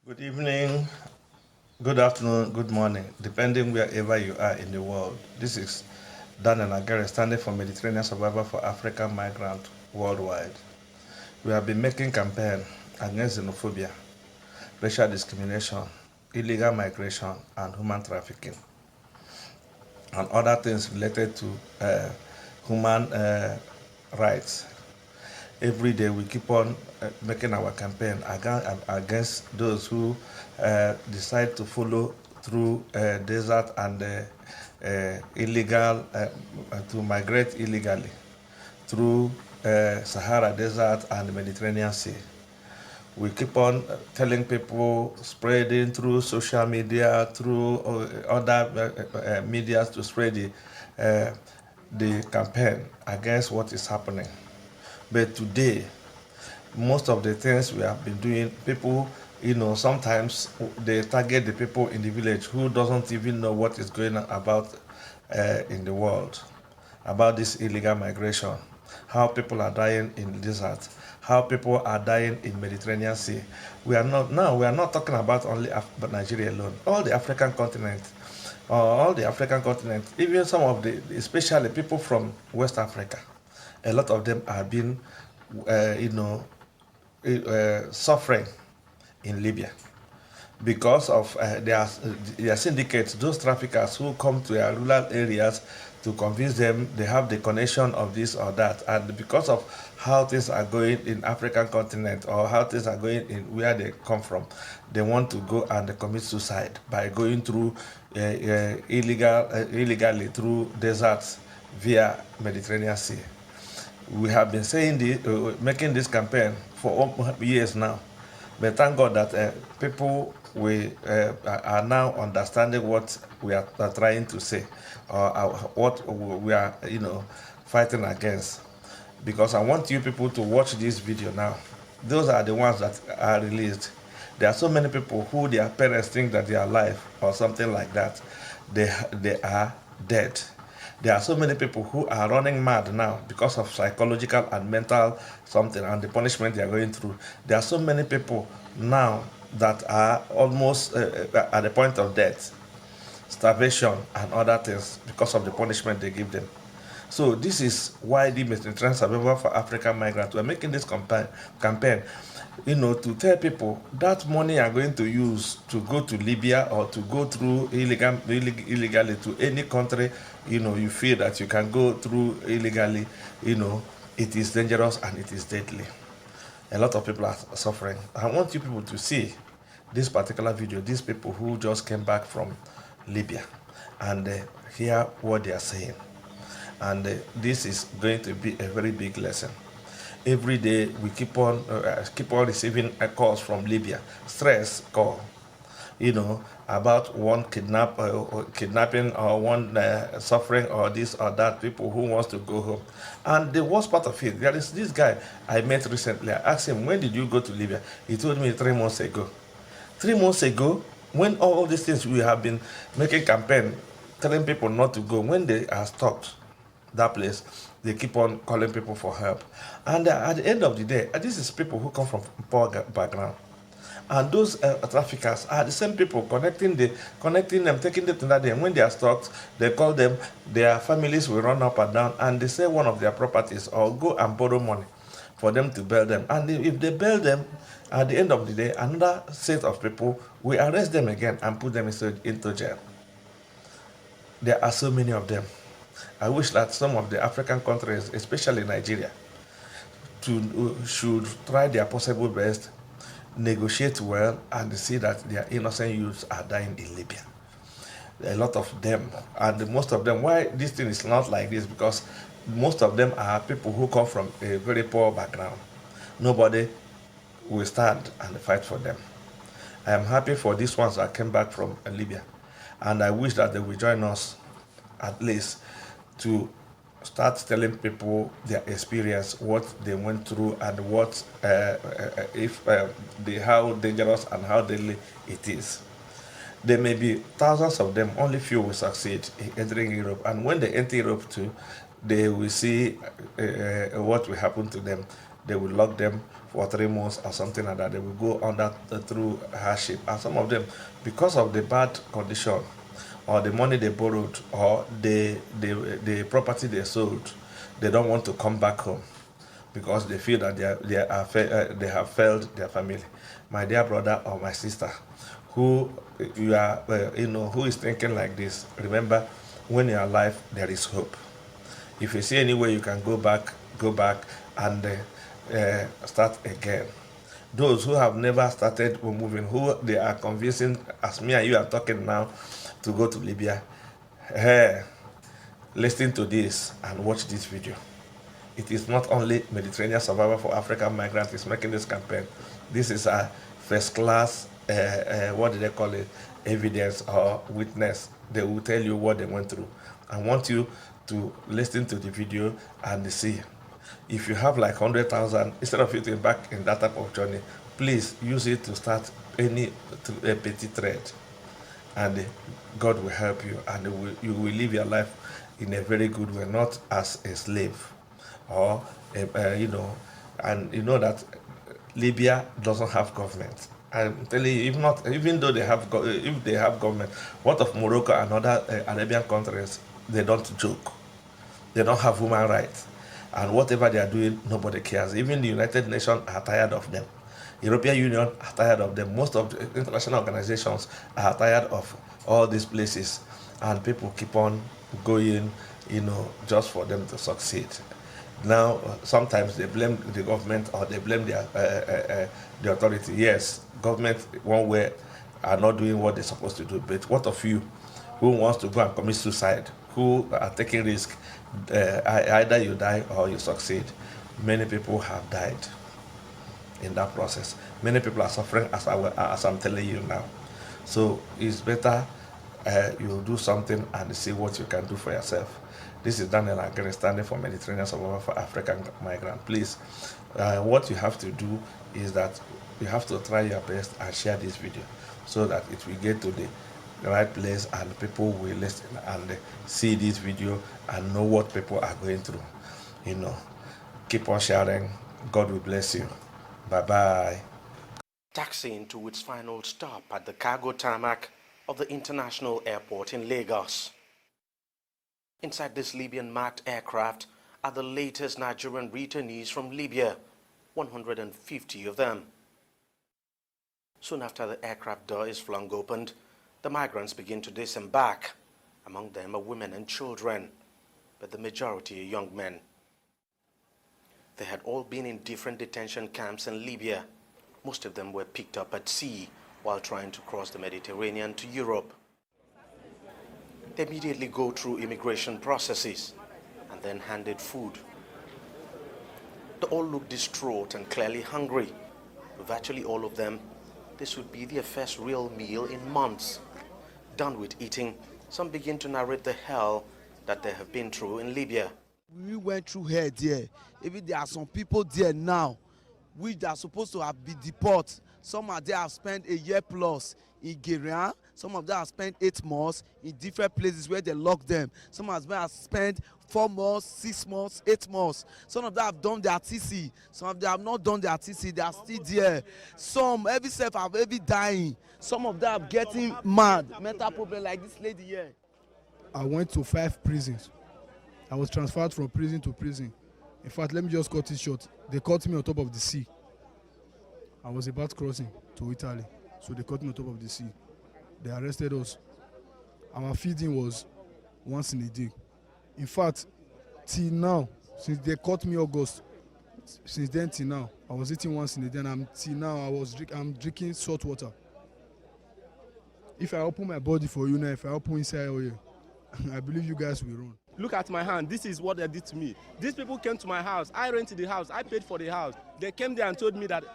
Good evening, good afternoon, good morning, depending wherever you are in the world. This is Daniel Aguirre standing for Mediterranean Survivor for African Migrant Worldwide. We have been making campaign against xenophobia, racial discrimination, illegal migration, and human trafficking, and other things related to human rights. Every day we keep on making our campaign against those who decide to follow through desert and illegal to migrate illegally through Sahara Desert and the Mediterranean Sea. We keep on telling people, spreading through social media, through other media to spread the campaign against what is happening. But today, most of the things we have been doing, people, sometimes they target the people in the village who doesn't even know what is going on about in the world, about this illegal migration, how people are dying in the desert, how people are dying in Mediterranean Sea. We are not talking about only Nigeria alone, all the African continent, even some of the, especially people from West Africa, a lot of them are being, you know, suffering in Libya because of their syndicates, those traffickers who come to their rural areas to convince them they have the connection of this or that. And because of how things are going in African continent or how things are going in where they come from, they want to go and commit suicide by going through illegally through deserts via Mediterranean Sea. We have been saying this, making this campaign for years now, but thank God that people are now understanding what we are trying to say, or what we are, fighting against. Because I want you people to watch this video now. Those are the ones that are released. There are so many people who their parents think that they are alive or something like that. They are dead. There are so many people who are running mad now because of psychological and mental something and the punishment they are going through. There are so many people now that are almost at the point of death, starvation, and other things because of the punishment they give them. So this is why the Mediterranean Survivor for African Migrants, we're making this campaign, to tell people that money you are going to use to go to Libya or to go through illegally to any country, you feel that you can go through illegally, it is dangerous and it is deadly. A lot of people are suffering. I want you people to see this particular video, these people who just came back from Libya, and hear what they are saying. And this is going to be a very big lesson. Every day we keep on receiving calls from Libya, stress call, about one kidnapping or one suffering or this or that, people who wants to go home. And the worst part of it, there is this guy I met recently. I asked him, when did you go to Libya? He told me 3 months ago. 3 months ago, when all these things we have been making campaign, telling people not to go, when they are stopped, that place, they keep on calling people for help. And at the end of the day, this is people who come from poor background. And those traffickers are the same people connecting them, taking them to that day. And when they are stopped, they call them, their families will run up and down, and they sell one of their properties or go and borrow money for them to bail them. And if they bail them, at the end of the day, another set of people will arrest them again and put them into jail. There are so many of them. I wish that some of the African countries, especially Nigeria, should try their possible best, negotiate well, and see that their innocent youths are dying in Libya. A lot of them, and most of them, why this thing is not like this, because most of them are people who come from a very poor background. Nobody will stand and fight for them. I am happy for these ones that came back from Libya, and I wish that they will join us at least to start telling people their experience, what they went through, and what how dangerous and how deadly it is. There may be thousands of them, only few will succeed in entering Europe, and when they enter Europe too, they will see what will happen to them. They will lock them for 3 months or something like that. They will go under through hardship. And some of them, because of the bad condition, or the money they borrowed, or the property they sold, they don't want to come back home because they feel that they have failed their family. My dear brother or my sister, who you are, who is thinking like this, remember, when you are alive, there is hope. If you see any way you can go back and start again. Those who have never started moving, who they are convincing, as me and you are talking now, to go to Libya, hey, listen to this and watch this video. It is not only Mediterranean Survivor for African Migrants is making this campaign. This is a first class, what do they call it, evidence or witness. They will tell you what they went through. I want you to listen to the video and see. If you have like 100,000, instead of you back in that type of journey, please use it to start a petty trade. And God will help you, and you will live your life in a very good way, not as a slave. Or, and you know that Libya doesn't have government. I'm telling you, even though if they have government, what of Morocco and other Arabian countries? They don't joke. They don't have human rights. And whatever they are doing, nobody cares. Even the United Nations are tired of them. European Union are tired of them. Most of the international organizations are tired of all these places. And people keep on going, just for them to succeed. Now, sometimes they blame the government or they blame the authority. Yes, government, one way, are not doing what they're supposed to do. But what of you who wants to go and commit suicide, who are taking risk? Either you die or you succeed. Many people have died in that process. Many people are suffering as I'm telling you now. So it's better you do something and see what you can do for yourself. This is Daniel Agere, standing for Mediterranean Survivor for African Migrant. Please, what you have to do is that you have to try your best and share this video so that it will get to the right place and people will listen and see this video and know what people are going through. Keep on sharing. God will bless you. Bye-bye. Taxiing to its final stop at the cargo tarmac of the international airport in Lagos. Inside this Libyan-marked aircraft are the latest Nigerian returnees from Libya, 150 of them. Soon after the aircraft door is flung open, the migrants begin to disembark. Among them are women and children, but the majority are young men. They had all been in different detention camps in Libya. Most of them were picked up at sea while trying to cross the Mediterranean to Europe. They immediately go through immigration processes and then handed food. They all look distraught and clearly hungry. Virtually all of them, this would be their first real meal in months. Done with eating, some begin to narrate the hell that they have been through in Libya. We went through here there. Even there are some people there now which are supposed to have been deported. Some are there have spent a year plus in Guinea. Some of them have spent 8 months in different places where they lock them. Some of them have spent 4 months, 6 months, 8 months. Some of them have done their TC. Some of them have not done their TC. They are still there. Some, every self have every dying. Some of them are getting mad. Mental problem like this lady here. I went to 5 prisons. I was transferred from prison to prison. In fact, let me just cut it short. They caught me on top of the sea. I was about crossing to Italy. So they caught me on top of the sea. They arrested us. Our feeding was once in a day. In fact, till now, since they caught me August, since then till now, I was eating once in a day, and till now I'm drinking salt water. If I open my body for you now, if I open inside oil, I believe you guys will run. Look at my hand. This is what they did to me. These people came to my house. I rented the house. I paid for the house. They came there and told me that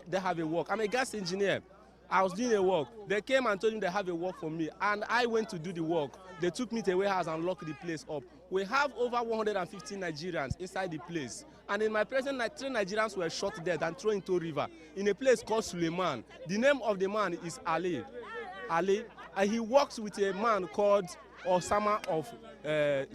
they have a work. I'm a gas engineer. I was doing a work. They came and told me they have a work for me. And I went to do the work. They took me to a warehouse and locked the place up. We have over 150 Nigerians inside the place. And in my presence, 3 Nigerians were shot dead and thrown into a river in a place called Suleiman. The name of the man is Ali. Ali. And he works with a man called Osama of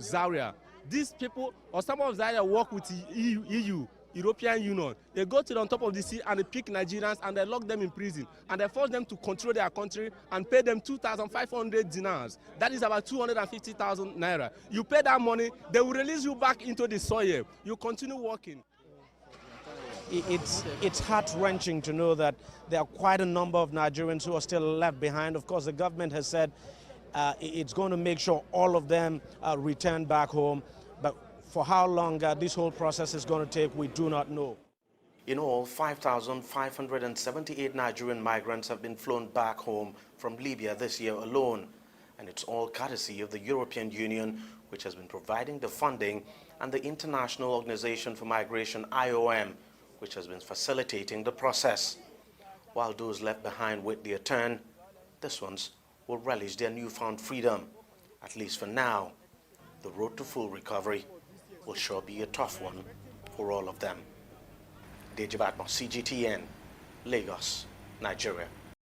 Zaria. These people, Osama of Zaria, work with the EU. European Union. They go to the on top of the sea and they pick Nigerians and they lock them in prison and they force them to control their country and pay them 2,500 dinars. That is about 250,000 naira. You pay that money, they will release you back into the soil. You continue working. It's heart-wrenching to know that there are quite a number of Nigerians who are still left behind. Of course, the government has said it's going to make sure all of them return back home. But for how long this whole process is going to take, we do not know. In all, 5,578 Nigerian migrants have been flown back home from Libya this year alone. And it's all courtesy of the European Union, which has been providing the funding, and the International Organization for Migration, IOM, which has been facilitating the process. While those left behind wait their turn, these ones will relish their newfound freedom. At least for now, the road to full recovery will sure be a tough one for all of them. Deji Batmo, CGTN, Lagos, Nigeria.